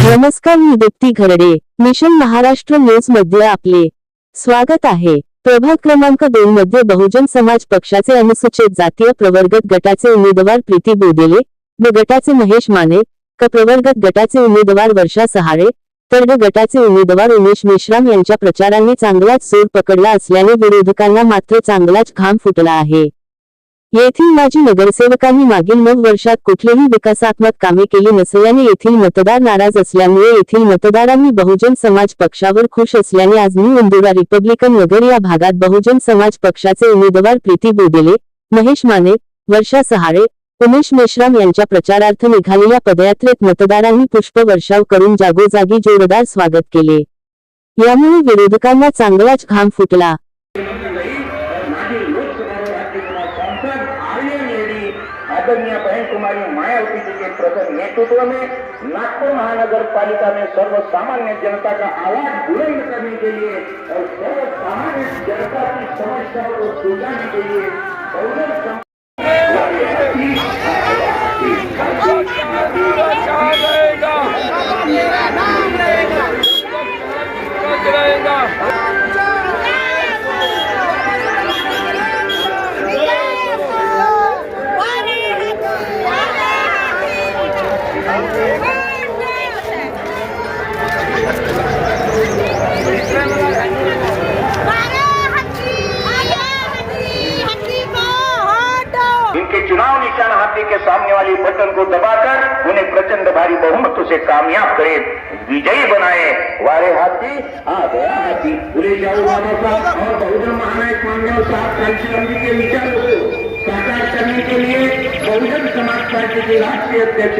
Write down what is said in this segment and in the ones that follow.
नमस्कार, मी Deepti Gharde. Mission Maharashtra news मध्ये आपले स्वागत आहे. प्रभाग क्रमांक 2 मध्ये बहुजन समाज पक्षाचे अनुसूचित जातीय प्रवर्गत गटाचे उमेदवार प्रीती बोदेले, ब गटाचे महेश माने, क प्रवर्गत गटाचे उमेदवार वर्षा सहारे, तर ड गटाचे उमेदवार उमेश मेश्राम यांच्या प्रचारांनी चांगलाच जोर पकडला असल्याने विरोधकांना मात्र चांगलाच घाम फुटला आहे. येथील माजी नगरसेवकांनी मागील 9 वर्षात कुठलीही विकासात्मक कामे केली नसल्याने येथील मतदार नाराज असल्यामुळे येथील मतदारांनी बहुजन समाज पक्षावर खुश असल्याने आज न्यू इंदुरा रिपब्लिकन नगर या भागात बहुजन समाज पक्षाचे उमेदवार प्रीती बोदेले, महेश माने, वर्षा सहारे, उमेश मेश्राम यांच्या प्रचारार्थ निघालेल्या पदयात्रेत मतदारांनी पुष्पवर्षाव करून जागोजागी जोरदार स्वागत केले. यामुळे विरोधकांना चांगलाच घाम फुटला. आदरणीय बहन कुमारी मायावती जी के प्रखर नेतृत्व में नागपुर महानगर पालिका में सर्व सामान्य जनता का आवाज बुलंद करने के लिए और सर्व सामान्य जनता की समस्याओं को सुलझाने के लिए बहुजन इनके चुनाव निशान हाथी के सामने वाली बटन को दबाकर उन्हें प्रचंड भारी बहुमतों से कामयाब करे, विजयी बनाए. वारे हाथी आ गया हाथी. पूरे जाओ बाबा साहब और बहुजन महानायक माननीय साहब कांशीराम जी के विचारों को साकार करने के लिए बहुजन समाज पार्टी के राष्ट्रीय अध्यक्ष,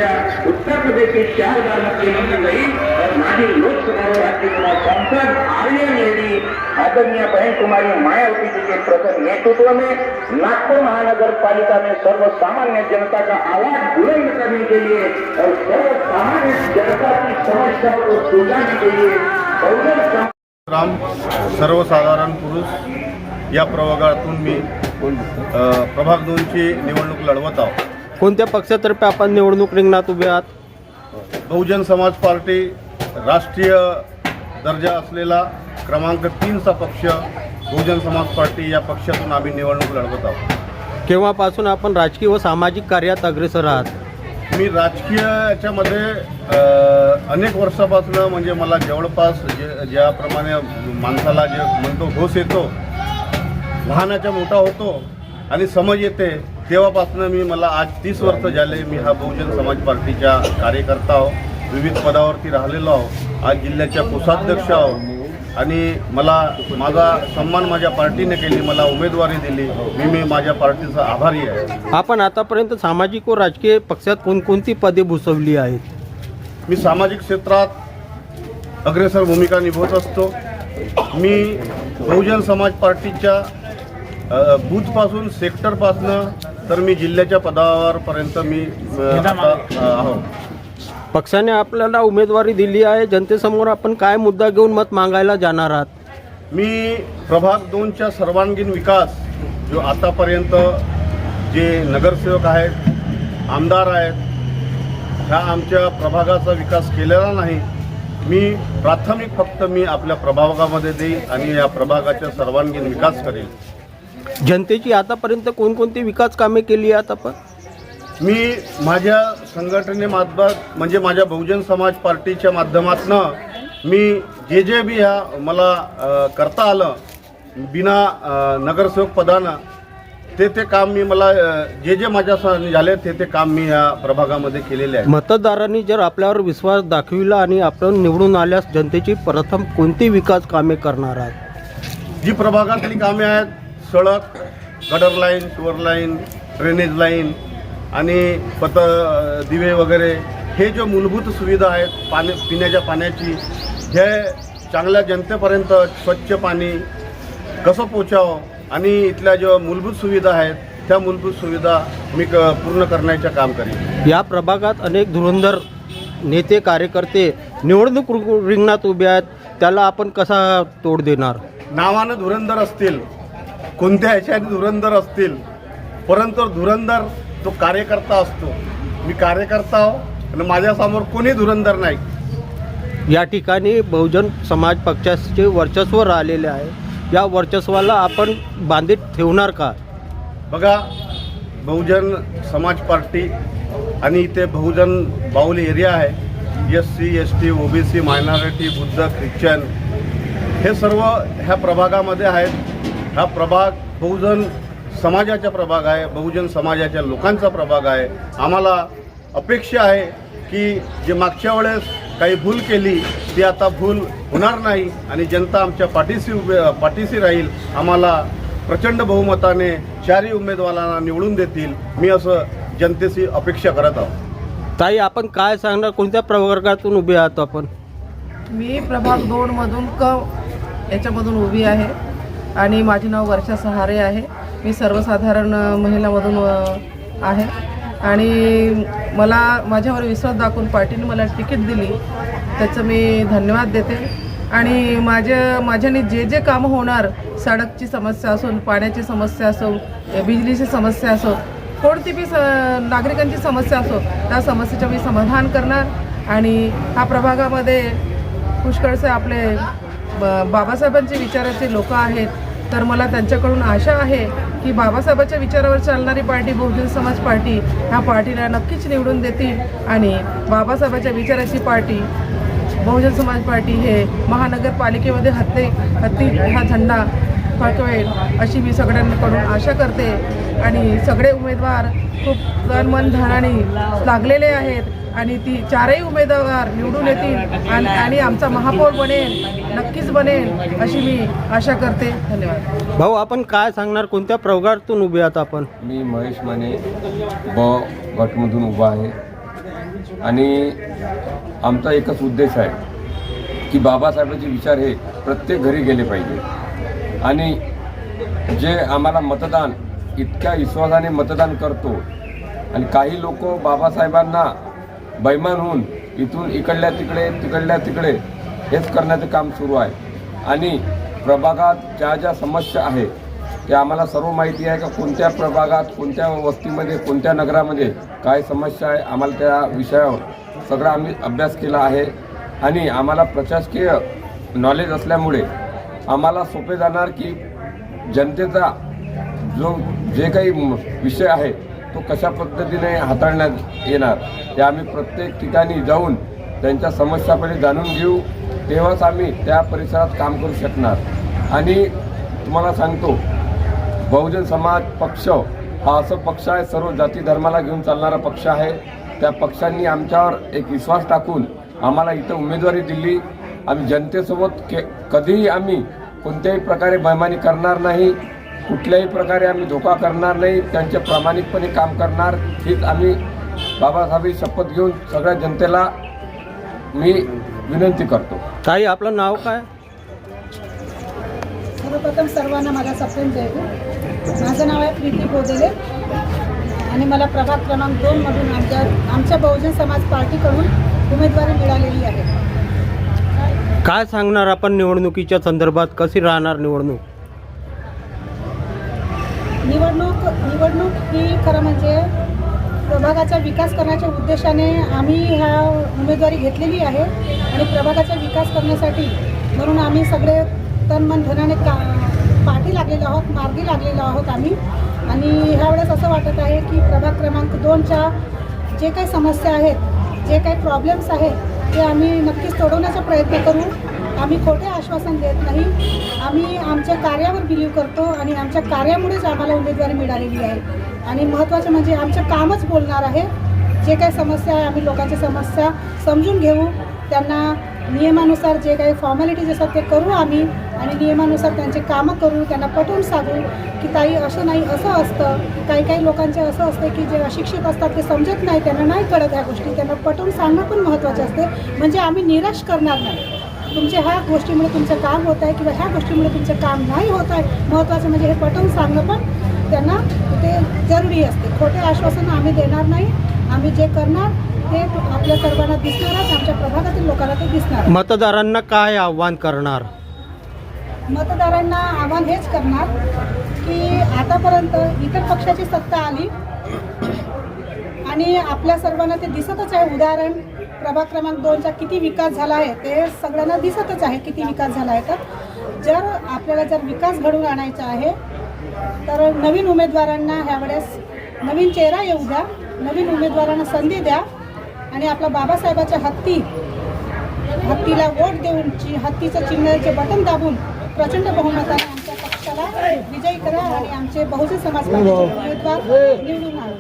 उत्तर प्रदेश के 4 बार मुख्यमंत्री रही और माजी लोकसभा राज्यसभा सांसद आर्यन लेडी आदरणीय बहन कुमारी मायावती जी के प्रखर नेतृत्व में नागपुर महानगर पालिका में सर्व सामान्य जनता का आवाज बुलंद करने के लिए और सर्व सामान्य जनता की समस्याओं को सुलझाने के लिए बहुजन राम सर्वसाधारण पुरुष या प्रभागातून मी प्रभाग 2 ची निवडणूक लढवत आहोत. कोणत्या पक्षातर्फे आपण निवडणूक रिंगणात उभे आहात? बहुजन समाज पार्टी राष्ट्रीय दर्जा असलेला क्रमांक 3 चा पक्ष बहुजन समाज पार्टी या पक्षातून आम्ही निवडणूक लढवत आहोत. केव्हापासून आपण राजकीय व सामाजिक कार्यात अग्रेसर आहात? मी राजकीय याच्यामध्ये अनेक वर्षापासून म्हणजे मला जवळपास ज्याप्रमाणे माणसाला जे म्हणतो घोष येतो, लहानाच्या मोठा होतो आणि समज येते, तेव्हापासून मला आज 30 वर्ष झाले मी हा बहुजन समाज पार्टीचा कार्यकर्ता आहो. विविध पदावरती राहिलेलो आहो. आज जिल्ह्याच्या कोषाध्यक्ष आहो आणि मला माझा सन्मान माझ्या पार्टीने केली, मला उमेदवारी दिली. मी माझ्या पार्टीचा आभारी आहे. आपण आतापर्यंत सामाजिक व राजकीय पक्षात कोणकोणती पदे भूषवली आहेत? मी सामाजिक क्षेत्रात अग्रेसर भूमिका निभवत असतो. मी बहुजन समाज पार्टीच्या बूथपासून सेक्टरपासून तर मी जिल्ह्याच्या पदावरपर्यंत मी आहोत. पक्षाने आपल्याला उमेदवारी दिली आहे, जनतेसमोर आपण काय मुद्दा घेऊन मत मागायला जाणार आहात? मी प्रभाग 2च्या सर्वांगीण विकास जो आतापर्यंत जे नगरसेवक आहेत, आमदार आहेत, ह्या आमच्या प्रभागाचा विकास केलेला नाही. मी प्राथमिक फक्त मी आपल्या प्रभागामध्ये देईन आणि या प्रभागाचा सर्वांगीण विकास करेल. जनतेची आतापर्यंत कोणकोणती विकास कामे केली आहेत आपण? मी माझ्या संघटनेमार्फत म्हणजे माझ्या बहुजन समाज पार्टीच्या माध्यमातून मी जे बी ह्या मला करता आलं बिना नगरसेवक पदानं ते काम मी मला जे माझ्या झाले ते काम मी ह्या प्रभागामध्ये केलेले आहे. मतदारांनी जर आपल्यावर विश्वास दाखविला आणि आपण निवडून आल्यास जनतेची प्रथम कोणती विकास कामे करणार आहात? जी प्रभागातली कामे आहेत, सडक, gutter line, sewer line, drainage line आणि दिवे वगैरे, हे जो मूलभूत सुविधा आहेत पिण्याच्या पाण्याची, हे चांगल्या जनतेपर्यंत स्वच्छ पाणी कसं पोचावं आणि इथल्या जो मूलभूत सुविधा आहेत त्या मूलभूत सुविधा मी पूर्ण करण्याचे काम करेन. या प्रभागात अनेक धुरंधर नेते कार्यकर्ते निवडणूक रिंगणात उभे आहेत. त्याला आपण कसा तोड देणार? नावानं धुरंधर असतील, कोणत्या ह्याच्याने धुरंधर असतील, परंतु धुरंधर तो कार्यकर्ता असतो. मी कार्यकर्ता आहो आणि माझ्यासमोर कोणी धुरंधर नाही. या ठिकाणी बहुजन समाज पक्षाचे वर्चस्व राहिलेले आहे. या वर्चस्वाला आपण बांधीत ठेवणार का? बघा, बहुजन समाज पार्टी आणि इथे बहुजन बाहुल एरिया आहे. SC, ST, OBC, minority, Buddha, Christian हे सर्व ह्या प्रभागामध्ये आहेत. हा प्रभाग बहुजन समाजाचा प्रभाग आहे, बहुजन समाजाच्या लोकांचा प्रभाग आहे. आम्हाला अपेक्षा आहे की जे मागच्या वेळेस काही भूल केली ती आता भूल होणार नाही आणि जनता आमच्या पाठीशी राहील. आम्हाला प्रचंड बहुमताने 4ही उमेदवारांना निवडून देतील. मी असं जनतेशी अपेक्षा करत आहोत. ताई, आपण काय सांगणार? कोणत्या प्रवर्गातून उभे आहात आपण? मी प्रभाग 2 मधून याच्यामधून उभी आहे आणि माझे नाव वर्षा सहारे आहे. मी सर्वसाधारण महिलामधून आहे आणि मला माझ्यावर विश्वास दाखवून पार्टीने मला तिकीट दिली त्याचं मी धन्यवाद देते. आणि माझ्याने जे कामं होणार, सडकची समस्या असो, पाण्याची समस्या असो, बिजलीची समस्या असो, कोणती बी नागरिकांची समस्या असो, त्या समस्येचं मी समाधान करणार. आणि हा प्रभागामध्ये पुष्कळसे आपले बाबासाहेबांचे विचाराचे लोक आहेत, तर मला त्यांच्याकडून आशा आहे की बाबासाहेबांच्या विचारावर चालणारी पार्टी बहुजन समाज पार्टी ह्या पार्टीला नक्कीच निवडून देतील आणि बाबासाहेबांच्या विचाराची पार्टी बहुजन समाज पार्टी हे महानगरपालिकेमध्ये हत्ती हा झेंडा फडकवेल अशी मी सगळ्यांकडून आशा करते. आणि सगळे उमेदवार खूप तन मन धनाने लागलेले आहेत आणि ती 4ही उमेदवार निवडून येतील आणि आमचा महापौर बनेल, नक्कीच बनेल अशी मी आशा करते. धन्यवाद. भाऊ, आपण काय सांगणार? कोणत्या प्रवर्गातून उभे आहात आपण? मी महेश माने गटमधून उभा आहे आणि आमचा एकच उद्देश आहे की बाबासाहेबांचे विचार हे प्रत्येक घरी गेले पाहिजे. आणि जे आम्हाला मतदान इतक्या विश्वासाने मतदान करतो आणि काही लोक बाबासाहेबांना बैमान होऊन इथून इकडल्या तिकडे हेच करण्याचं काम सुरू आहे. आणि प्रभागात ज्या समस्या आहे ते आम्हाला सर्व माहिती आहे का कोणत्या प्रभागात, कोणत्या वस्तीमध्ये, कोणत्या नगरामध्ये काय समस्या आहे. आम्हाला त्या विषयावर सगळा आम्ही अभ्यास केला आहे आणि आम्हाला प्रशासकीय नॉलेज असल्यामुळे आम्हाला सोपे जाणार की जनतेचा जे काही विषय आहे तो कशा पद्धतीने हाताळण्यात येणार हे आम्ही प्रत्येक ठिकाणी जाऊन त्यांच्या समस्या पहिले जाणून घेऊ, तेव्हाच आम्ही त्या परिसरात काम करू शकणार. आणि तुम्हाला सांगतो, बहुजन समाज पक्ष हा असं पक्ष आहे, सर्व जाती धर्माला घेऊन चालणारा पक्ष आहे. त्या पक्षांनी आमच्यावर एक विश्वास टाकून आम्हाला इथं उमेदवारी दिली. आम्ही जनतेसोबत कधीही आम्ही कोणत्याही प्रकारे बैमानी करणार नाही, कुठल्याही प्रकारे आम्ही धोका करणार नाही, त्यांचे प्रामाणिकपणे काम करणार हीच आम्ही बाबासाहेबांची शपथ घेऊन सगळ्या जनतेला मी विनंती करतो. ताई, आपलं नाव काय? सर्वप्रथम सर्वांना माझा सप्रेम जयगुरु. माझं नाव आहे प्रीती बोदेले आणि मला प्रभाग क्रमांक 2 मधून आमच्या बहुजन समाज पार्टीकडून उमेदवारी मिळालेली आहे. काय सांगणार आपण निवडणुकीच्या संदर्भात? कशी राहणार निवडणूक ही खरं म्हणजे प्रभागाचा विकास करण्याच्या उद्देशाने आम्ही ह्या उमेदवारी घेतलेली आहे आणि प्रभागाचा विकास करण्यासाठी म्हणून आम्ही सगळे तन मन धनाने पाठी लागलेलो आहोत, मार्गी लागलेलो आहोत आम्ही. आणि ह्यावेळेस असं वाटत आहे की प्रभाग क्रमांक 2च्या जे काही समस्या आहेत, जे काही प्रॉब्लेम्स आहेत ते आम्ही नक्कीच सोडवण्याचा प्रयत्न करू. आम्ही खोटे आश्वासन देत नाही, आम्ही आमच्या कार्यावर बिलीव करतो आणि आमच्या कार्यामुळेच आम्हाला उमेदवारी मिळालेली आहे. आणि महत्त्वाचं म्हणजे आमचं कामच बोलणार आहे. जे काही समस्या आहे आम्ही लोकांच्या समस्या समजून घेऊ, त्यांना नियमानुसार जे काही फॉर्मॅलिटीज असतात ते करू आम्ही आणि नियमानुसार त्यांचे कामं करू, त्यांना पटवून सांगू की ताई असं नाही असं असतं. काही लोकांचे असं असतं की जे अशिक्षित असतात ते समजत नाही, त्यांना नाही कळत ह्या गोष्टी, त्यांना पटवून सांगणं पण महत्त्वाचं असते. म्हणजे आम्ही निराश करणार नाही. तुमच्या ह्या गोष्टीमुळे तुमचं काम होत आहे किंवा ह्या गोष्टीमुळे तुमचं काम नाही होत आहे, महत्त्वाचं म्हणजे हे पटवून सांगणं पण त्यांना ते जरुरी असते. खोटे आश्वासन आम्ही देणार नाही आम्ही जे करणार ते आपल्या सर्वांना दिसणारच, आमच्या प्रभागातील लोकांना ते दिसणार. मतदारांना काय आव्हान करणार? मतदारांना आव्हान हेच करणार की आतापर्यंत इतर पक्षाची सत्ता आली आणि आपल्या सर्वांना ते दिसतच आहे. उदाहरण प्रभाग क्रमांक 2चा किती विकास झाला आहे ते सगळ्यांना दिसतच आहे किती विकास झाला आहे. तर जर आपल्याला जर विकास घडवून आणायचा आहे तर नवीन उमेदवारांना ह्यावेळेस नवीन चेहरा येऊ द्या, नवीन उमेदवारांना संधी द्या आणि आपल्या बाबासाहेबाच्या हत्तीला वोट देऊन हत्तीचं चिन्हाचे बटन दाबून प्रचंड बहुमताने आमच्या पक्षाला विजयी करा आणि आमचे बहुजन समाज पार्टीचे उमेदवार निवडून आणा.